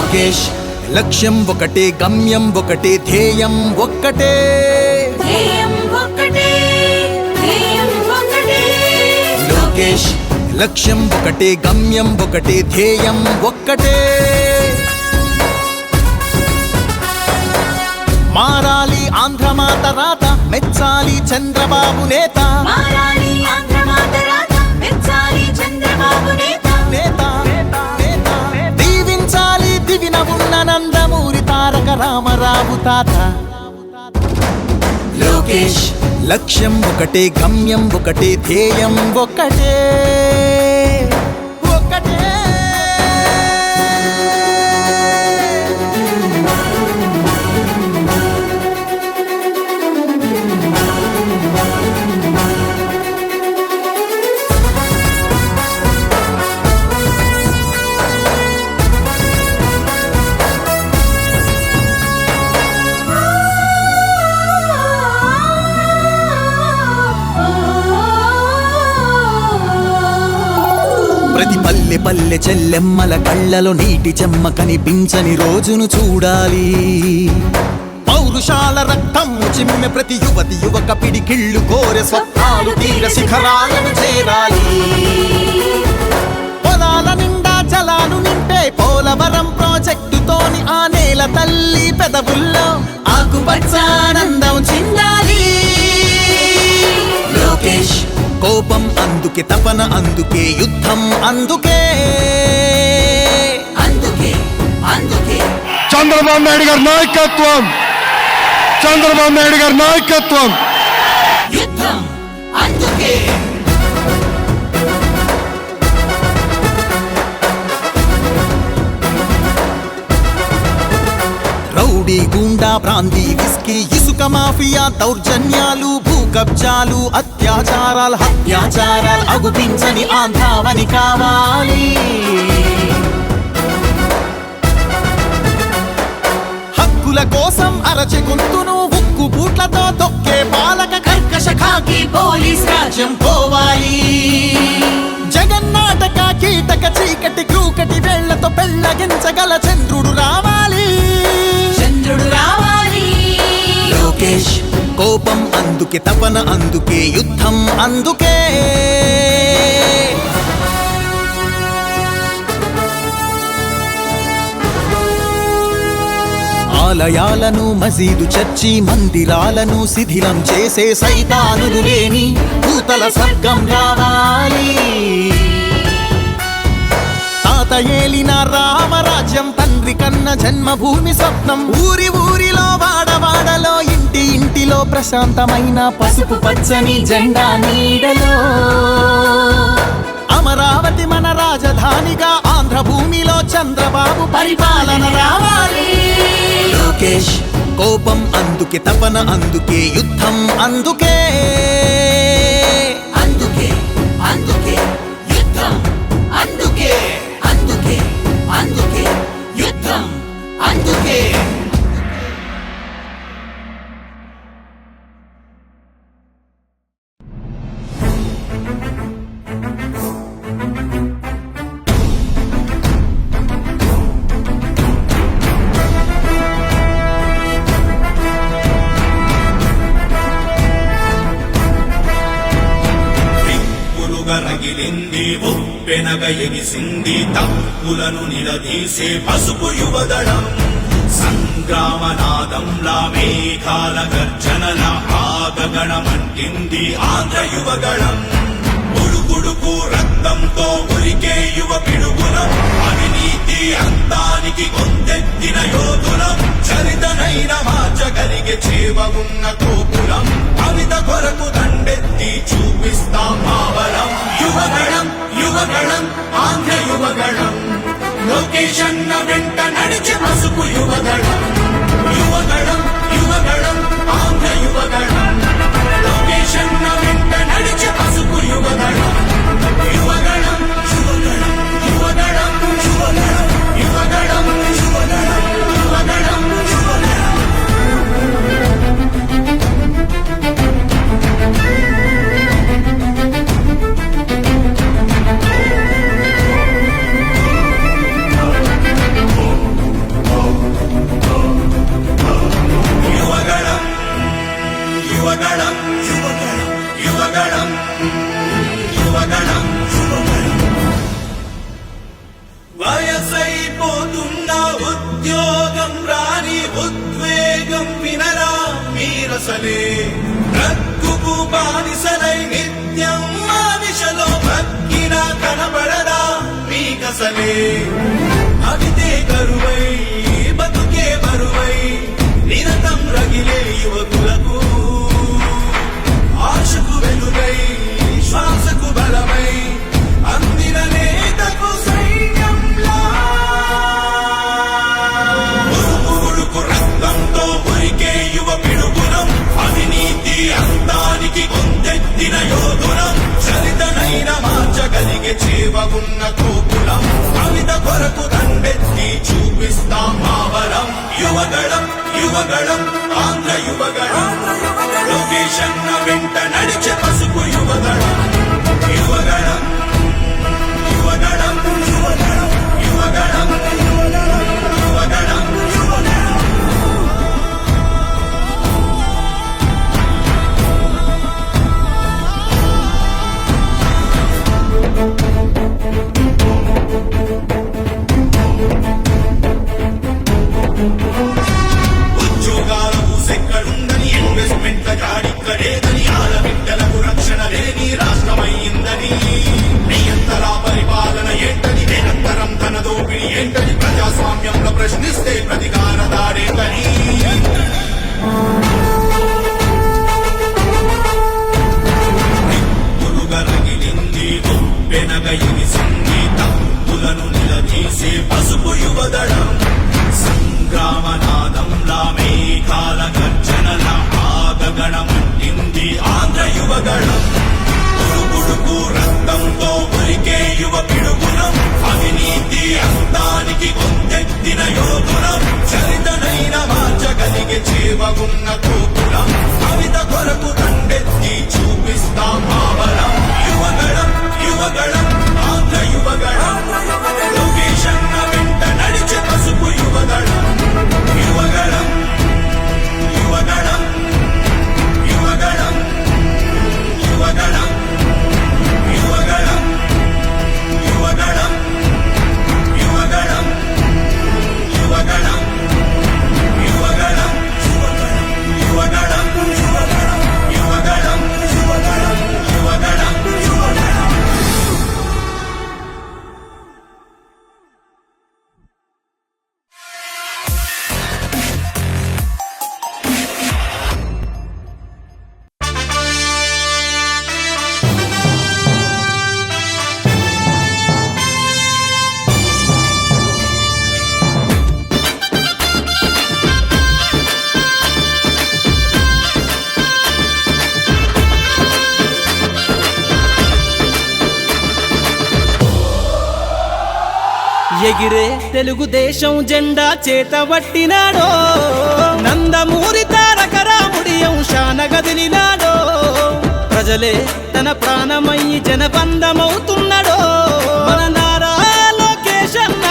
లోకేష్ లక్ష్యం ఒకటే గమ్యం ఒకటే ధ్యేయం ఒక్కటే లోకేష్ లక్ష్యం ఒకటే గమ్యం ఒకటే ధ్యేయం ఒక్కటే మారాలి ఆంధ్రమాత రాత మెచ్చాలి చంద్రబాబు నేత దీవించాలి దివిన ఉన్న నందమూరి తారక రామారావు తాత లోకేష్ లక్ష్యం ఒకటే గమ్యం ఒకటే ధ్యేయం ఒకటే ఒకటే ప్రతి పల్లె పల్లె చెల్లెమ్మల కళ్ళలో నీటి చెమ్మ కనిపించని రోజును చూడాలి పౌరుషాల రక్తం చిమ్మె ప్రతి యువతి యువక పిడికిళ్ళు కోరె స్వప్నాలు తీర శిఖరాలను చేరాలి పొలాల నిండా జలాలు నింపే పోలవరం ప్రాజెక్టుతోని ఆ నేల తల్లి పెదవుల్లో ఆకుపచ్చానందం చిందాలి లోకేష్ కోపం అందుకే తపన అందుకే యుద్ధం అందుకే అందుకే అందుకే చంద్రబాబు నాయుడు గారి నాయకత్వం చంద్రబాబు నాయుడు గారి నాయకత్వం యుద్ధం అందుకే రౌడీ గూండా ప్రాంతీ విస్కీ ఇసుక మాఫియా దౌర్జన్యాలు భూకబ్జాలు అత్యాచారాలు హత్యాచారాలు అగుపించని ఆంధ్రావని కావాలి హక్కుల కోసం అరచె గొంతును ఉక్కు బూట్లతో తొక్కే పాలక కర్కశ ఖాకీ పోలీస్ రాజ్యం పోవాలి జగన్నాటక కీటక చీకటి క్రూకటి వేళ్లతో పెళ్ళగించగల చంద్రుడు రావాలి లోకేష్ కోపం అందుకే తపన అందుకే యుద్ధం అందుకే ఆలయాలను మసీదు చర్చి మందిరాలను శిథిలం చేసే సైతానులు లేని భూతల స్వర్గం రావాలి తాత ఏలిన రామరాజ్యం తండ్రి కన్న జన్మభూమి స్వప్నం ఊరి ఊరిలో వాడవాడలో ఇంటి ఇంటిలో ప్రశాంతమైన పసుపు పచ్చని జెండా నీడలో అమరావతి మన రాజధానిగా ఆంధ్ర భూమిలో చంద్రబాబు పరిపాలన రావాలి లోకేష్ కోపం అందుకే తపన అందుకే యుద్ధం అందుకే అందుకే అందుకే యుద్ధం అందుకే అందుకే అందుకే యుద్ధం అందుకే రగిలింది ఉప్పెనగ ఎగిసింది తప్పులను నిలదీసే పసుపు యువదళం సంగ్రామనాదంలా మేఘాల గర్జనల ఆగగణమంటింది ఆంధ్ర యువగళం ఉడుకుడుకు రక్తంతో ఉరికే యువ పిడుగులం అవినీతి అంతానికి గొంతెత్తిన యోధులం చరితనైన మార్చగలిగే చేవ ఉన్న తోపులం కవిత కొరకు దండెత్తి చూపిస్తాం మావలం యువగళం యువగళం ఆంధ్ర యువగళం లోకేష్ అన్న వెంట నడిచే పసుపు యువగళం యువగళం యువగళం ఆంధ్ర యువగళం లోకేష్ అన్న వెంట నడిచే పసుపు యువగళం యువగళం యువగళం యువగళం యువగళం యువగళం యువగళం యువగళం యువగళం శ్వాసలే అవితే కరువై బతుకే బరువై నిరతం రగిలే యువకులకు ఆశకు వెలుగై శ్వాసకు బలమై అందిన నేతకు సైన్యంలా ఉడుకు రక్తంతో ఉరికే యువ పిడుగునం అవినీతి అంతానికి కొందెత్తిన యోధునం చరితనైన మార్చగలిగే చేవగున్న కోకులం అమిత కొరకు దండెత్తి చూపిస్తాం మావరం యువగళం యువగళం ఆంధ్ర యువగళం లొకేషన్ వెంట నడిచే పసుపు యువగళం యువగళం యువగళం యువగళం యువగళం యువగళం ఉద్యోగాల ఊసెక్కడుందని ఇన్వెస్ట్మెంట్ల జాడిక్కడేదని ఆడబిడ్డలకు రక్షణ లేని రాష్ట్రమైందని నియంతర పరిపాలన ఏంటని నిరంతరం ధన దోపిడీ ఏంటని ప్రజాస్వామ్యంలో ప్రశ్నిస్తే ప్రతికార దాడేంటని మురుగరగిలింది వెనగయిని సంగీతం తులను నిలదీసే పసుపు యువదళం సంగ్రామనాదంలా మేఘాల గర్జనల ఆగగణమంటింది ఆంధ్ర యువగళం ఉడుకు రక్తంతో ఉరికే యువ పిడుగునం అవినీతి అంతానికి కొందెత్తిన యోధునం చరితనైన మార్చగలిగే చేవగున్న కోకులం అమిత కొరకు దండెత్తి చూపిస్తాం మావరం యువగళం యువగళం ఆంధ్ర యువగళం లొకేషన్ వెంట నడిచే పసుపు యువగళం యువగళం యువగళం యువగళం యువగళం యువగళం యువగళం యువగళం యువగళం యువగళం యువగళం యువగళం యువగళం యువగళం ఎగిరే తెలుగుదేశం జెండా చేతబట్టినాడో నందమూరి తారక రాముడి అంశాన గదిలినాడో ప్రజలే తన ప్రాణమయ్యి జనబంధమవుతున్నాడో మన నారా లోకేష్ అన్న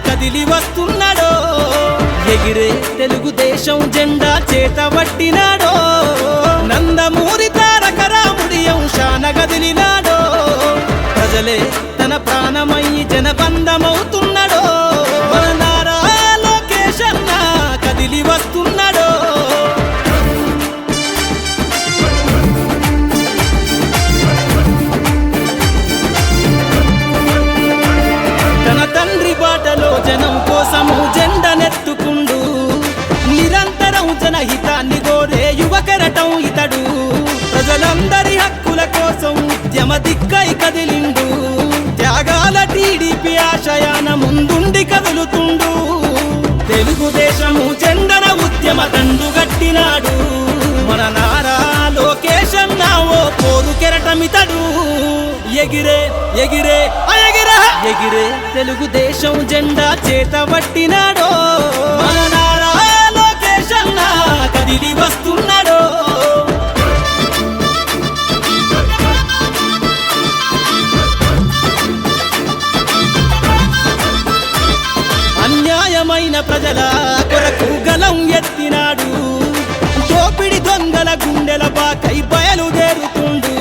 కదిలి వస్తున్నాడో ఎగిరే తెలుగుదేశం జెండా చేతబట్టినాడో నందమూరి తారక రాముడి అంశాన గదిలినాడో ప్రజలే తన ప్రాణమయ్యి జనబంధమవుతున్నాడో మన నారా లోకేష్ అన్న కదిలి వస్తున్నాడో తన తండ్రి బాటలో జనం కోసము జెండనెత్తుకుండు నిరంతరం జనహితాన్ని కోరే యువకరటం ఇతడు ప్రజలందరి హక్కుల కోసం ఉద్యమ దిక్కై కదిలిండు త్యాగాల టీడీపీ ఆశయాన ముందుండి కదులుతుండు తెలుగుదేశము జెండన ఉద్యమ దండు గట్టినాడు మన నారా లోకేష్ అన్న ఓ పోరు కెరటమితడు ఎగిరే ఎగిరే ఎగిరే ఎగిరే తెలుగుదేశం జెండా చేతబట్టినాడో మన నారా లోకేష్ అన్న కదిలి వస్తున్నాడో అన్యాయమైన ప్రజల కొరకు గలం ఎత్తినాడు దోపిడి దొంగల గుండెల బాకై బయలుదేరుతుండు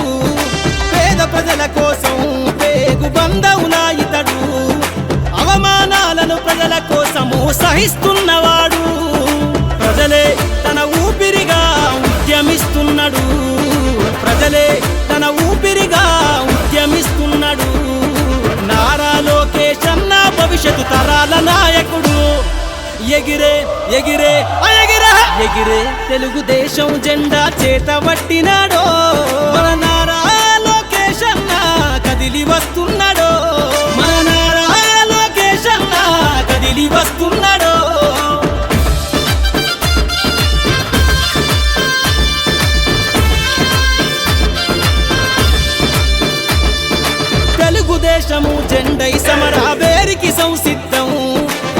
పేద ప్రజల కోసం పేగు బంధవులా ఇతడు అవమానాలను ప్రజల కోసము సహిస్తున్నవాడు ప్రజలే తన ఊపిరిగా ఉద్యమిస్తున్నాడు ప్రజలే తన ఊపిరిగా ఉద్యమిస్తున్నాడు నారా లోకేష్ అన్న మూడు తరాల నాయకుడు ఎగిరే ఎగిరే ఎగిరే ఎగిరే తెలుగుదేశం జెండా చేత పట్టినాడో మన నారా లోకేష్ అన్న కదిలి వస్తున్నాడో మన నారా లోకేష్ అన్న కదిలి వస్తున్నాడో తెలుగుదేశము జెండై సమరావేరికి సంసిద్ధం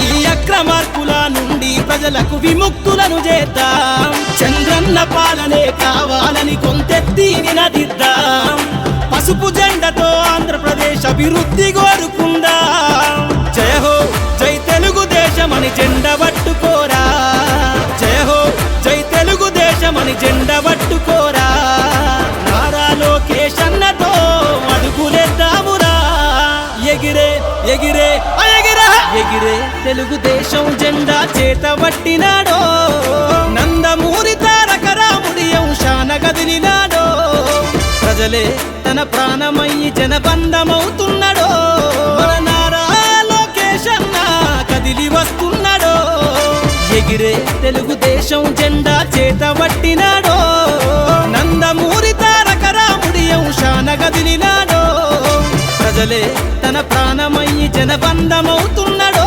ఈ అక్రమార్కుల నుండి ప్రజలకు విముక్తులను చేద్దాం చంద్రన్న పాలనే కావాలని కొంతెత్తి నినదిద్దాం పసుపు జెండతో ఆంధ్రప్రదేశ్ అభివృద్ధి కోరుకుందాం జయ హో జై తెలుగుదేశం అని జెండ పట్టుకోరా జయ హో జై తెలుగుదేశం అని జెండ పట్టుకోరా నారా లోకేష్ అన్నతో అడుగులేద్దామురా ఎగిరే ఎగిరే ఎగిరే ఎగిరే తెలుగుదేశం జెండా చేత పట్టినాడో నందమూరి తారక రాముడి అంశాన గదిలినాడో ప్రజలే తన ప్రాణమయ్యి జనబంధమవుతున్నాడో మన నారా లోకేష్ అన్న కదిలి వస్తున్నాడో ఎగిరే తెలుగుదేశం జెండా చేత పట్టినాడో నందమూరి తారక రాముడి అంశాన గదిలినాడో ప్రజలే తన ప్రాణమయ్యి జనబంధమవుతున్నాడో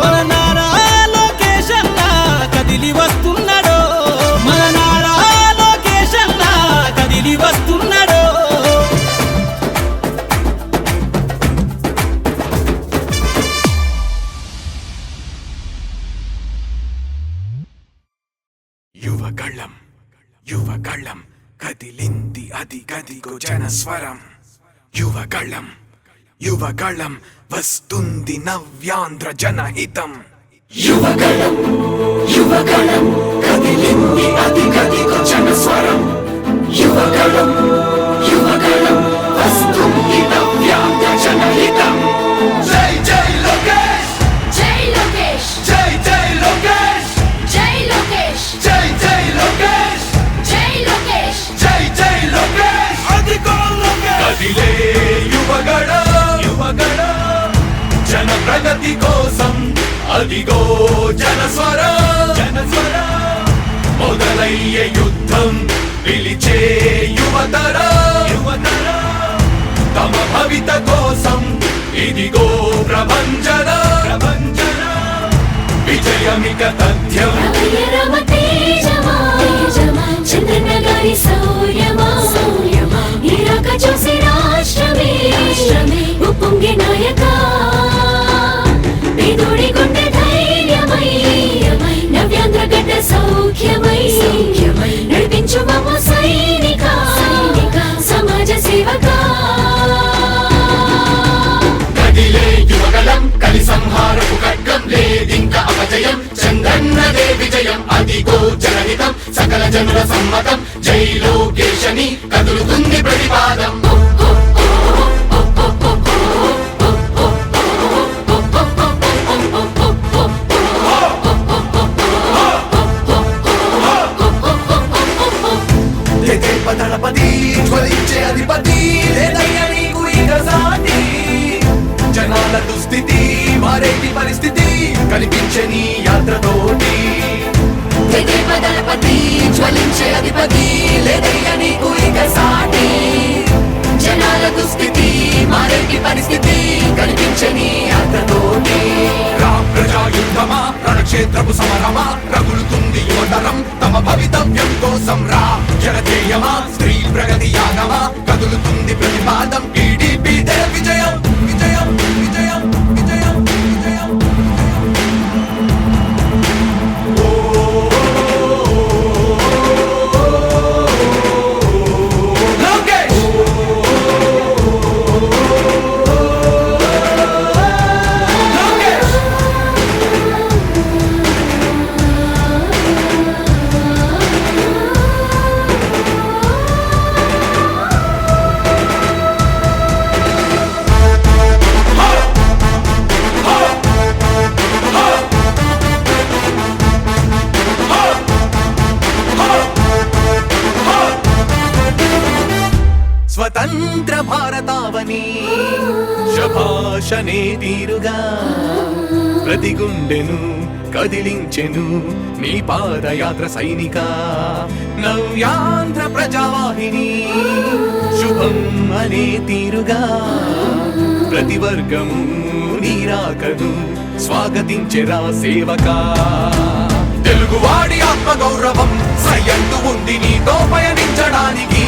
మన నారా లోకేష్ అన్న కదిలి వస్తున్నాడో మన నారా లోకేష్ అన్న కదిలి వస్తున్నాడో యువగళం యువగళం కదిలింది అది గదిగో జనస్వరం యువగళం యువగళం వస్తుంది నవ్యాంధ్ర జనహితం యువగళం యువగళం కదిలింది అది గదిగో జనస్వరం యువగళం యువగళం వస్తుంది నవ్యాంధ్ర జనహితం జై జై లోకేష్ జై లోకేష్ జై జై లోకేష్ జై లోకేష్ జై జై లోకేష్ జై లోకేష్ జై జై లోకేష్ అదిగో లోకేష్ కదిలే యువగళం యువగళం జన ప్రగతి కోసం అదిగో జనస్వరం జనస్వరం మొదలయ్యే యుద్ధం పిలిచే యువతరం యువతరం తమ భవిత కోసం ఇదిగో ప్రభంజన ప్రభంజన విజయమిక తథ్యం రమయ రమ తేజమా చంద్రన్న గారి శౌర్యమా నీరాక చూసి రాష్ట్రమే ఉప్పొంగే నాయక పేదోడి గుండె ధైర్యమై నవ్యాంధ్ర గడ్డ సౌఖ్యమై నడిపించు మమ్మ సైనిక సమాజ సేవక కదిలే యువగలం కలి సంహారపు ఖడ్గం లేదింక అపజయం చంద్రన్నదే విజయం అదిగో జనహితం సకల జనుల సమ్మతం జై లోకేశని కదులుతుంది ప్రతిపాదం దళపతి జ్వలించే అధిపతి లేదయ్య నీకు ఇక సాటి జనాల దుస్థితి మారేటి పరిస్థితి కనిపించే నీ యాత్రతోటి దళపతి జ్వలించే అధిపతి లేదయ్య నీకు ఇక సాటి జనాల దుస్థితి మారేటి పరిస్థితి కనిపించని యాత్రతోటి ప్రజాయుద్ధమా రణక్షేత్రపు సమరమా రగులుతుంది యువతరం తమ భవితవ్యం కోసం రా జనజేయమా స్త్రీ ప్రగతి యాగమా కదులుతుంది ప్రతిపాదం టీడీపీ విజయం విజయం విజయం విజయం విజయం లోకేష్ స్వతంత్ర భారతావని శభాషనే తీరుగా ప్రతి గుండెను కదిలించెను నీ పాదయాత్ర సైనిక నవ్యాంధ్ర ప్రజావాహిని శుభం అనే తీరుగా ప్రతి వర్గము నీరాకను స్వాగతించెరా సేవకా తెలుగువాడి ఆత్మగౌరవం సయ్యందు ఉంది నీతో పయనించడానికి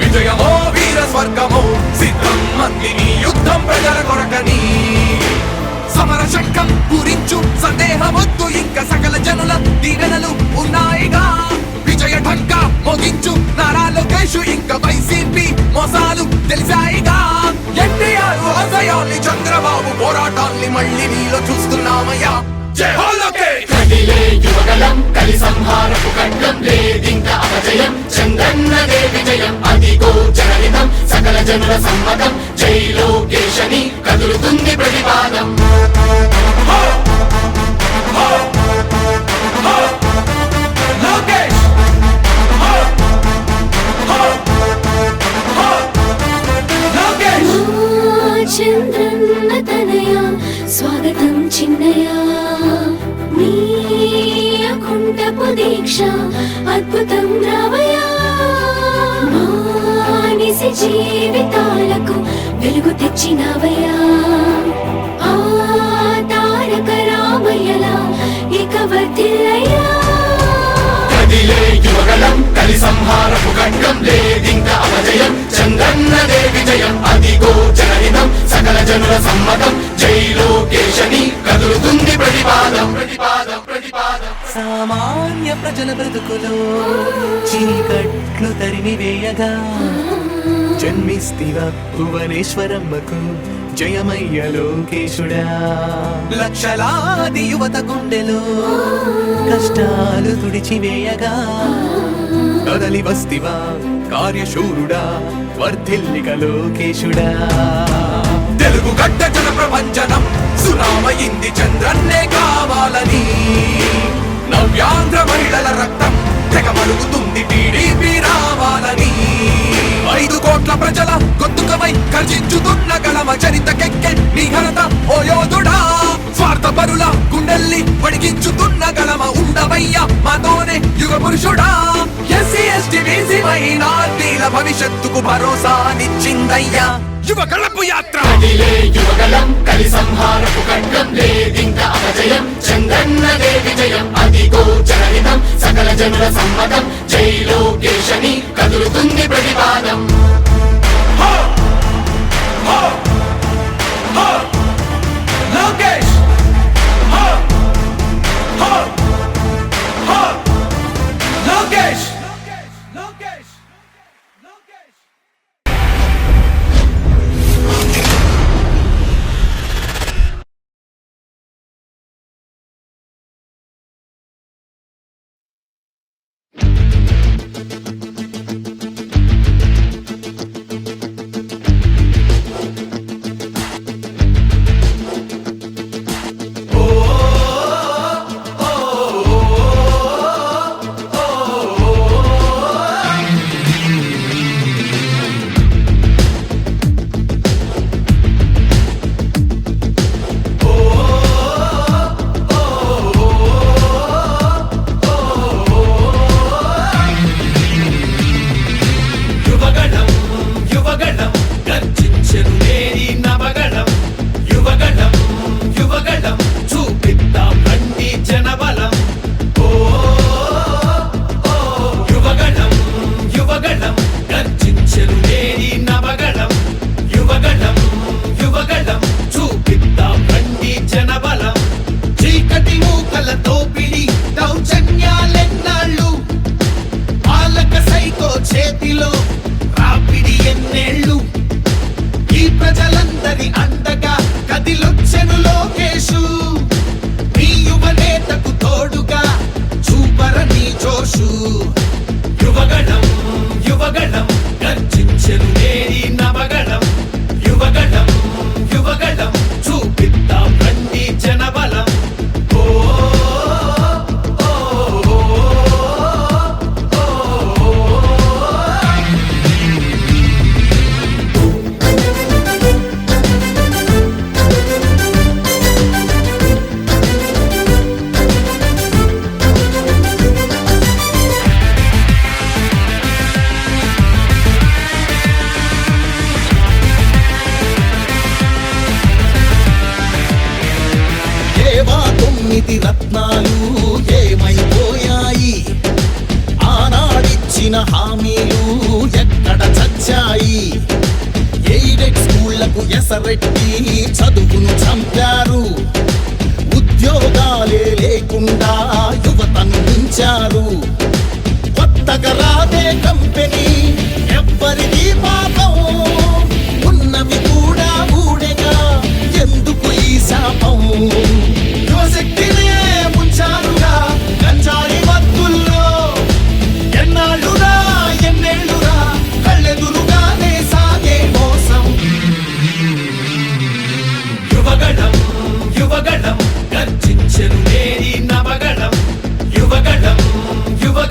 విజయమో వీర స్వర్గమో సిద్ధం మందిని యుద్ధం ప్రజల కొరకని సమర శంఖం పూరించు సందేహమొద్దు ఇంకా సకల జనుల దీవెనలు ఉన్నాయిగా విజయ ఢంకా మోగించు నారా లోకేష్ ఇంకా వైసీపీ మోసాలు తెలిసాయిగా ఎన్టీఆర్ ఆశయాల్ని చంద్రబాబు పోరాటాల్ని మళ్ళీ నీలో చూస్తున్నామయ్యా జై హో లోకేష్ కదిలే యువగలం కలి సంహారపు ఖడ్గం లేదింక అపజయం చంద్రన్నదే విజయం అదిగో జనహితం సకల జనుల సమ్మతం జై లోకేశని కదులుతుంది ప్రతిపాదం లోకేష్ లోకేష్ చంద్రన్న తనయ స్వాగతం చిన్నయ నీ అకుంఠపు దీక్ష అద్భుతం రావయ మానిసి జీవితాలకు వెలుగు తెచ్చినవయ్యా ఆ తారక రామయ్యలా ఇక వర్ధిల్లయ్యా కదిలే యువగలం కలి సంహారపు ఖడ్గం లేదింక అపజయం చంద్రన్నదే విజయం అదిగో జనహితం సకల జనుల సమ్మతం జై లోకేశని కదులుతుంది ప్రతిపాదం ప్రతిపాదం ప్రతిపాదం సామాన్య ప్రజల బ్రతుకులో చీకట్లు తరిమి వేయగా జన్మిస్తివా భువనేశ్వరమ్మకు జయమయ్య లోకేశుడా లక్షలాది యువత గుండెలో కష్టాలు తుడిచివేయగా కదలి వస్తివా కార్యశూరుడా వర్ధిల్లిక లోకేశుడా తెలుగు గడ్డ జన ప్రపంచనం సునామయింది చంద్రన్నే కావాలని నవ్యాంధ్ర మహిళల రక్తం తెగ మరుగుతుంది టీడీపీ రావాలని 5 కోట్ల ప్రజల గొంతుకమై గర్జించుతున్న గళమ చరితకెక్కే నీ ఘనత ఓ యోధుడా స్వార్థ పరుల గుండెల్ని వడిగించుతున్న గళమ ఉండవయ్యా మాతోనే యుగ పురుషుడా ఎస్సీ ఎస్టీ బీసీ మైనార్టీల భవిష్యత్తుకు భరోసానిచ్చిందయ్యా యువ గళపు యాత్ర కదిలే యువగలం కలి సంహారపు ఖడ్గం లేదింక అపజయం చంద్రన్నదే విజయం అదిగో జనహితం సకల జనుల సమ్మతం జై లోకేశని కదులుతుంది ప్రతిపాదం లోకేష్ లోకేష్ లోకేష్ లోకేష్ హామీలు ఎక్కడ చచ్చాయి ఎయిడెడ్ స్కూళ్లకు ఎసరెట్టి చదువును చంపారు ఉద్యోగాలే లేకుండా యువతను ఉంచారు కొత్తగా రాదే కంపెనీ ఎవ్వరిది పాపం ఉన్నవి కూడా ఊడెగా ఎందుకు ఈ శాపం యువశక్తిని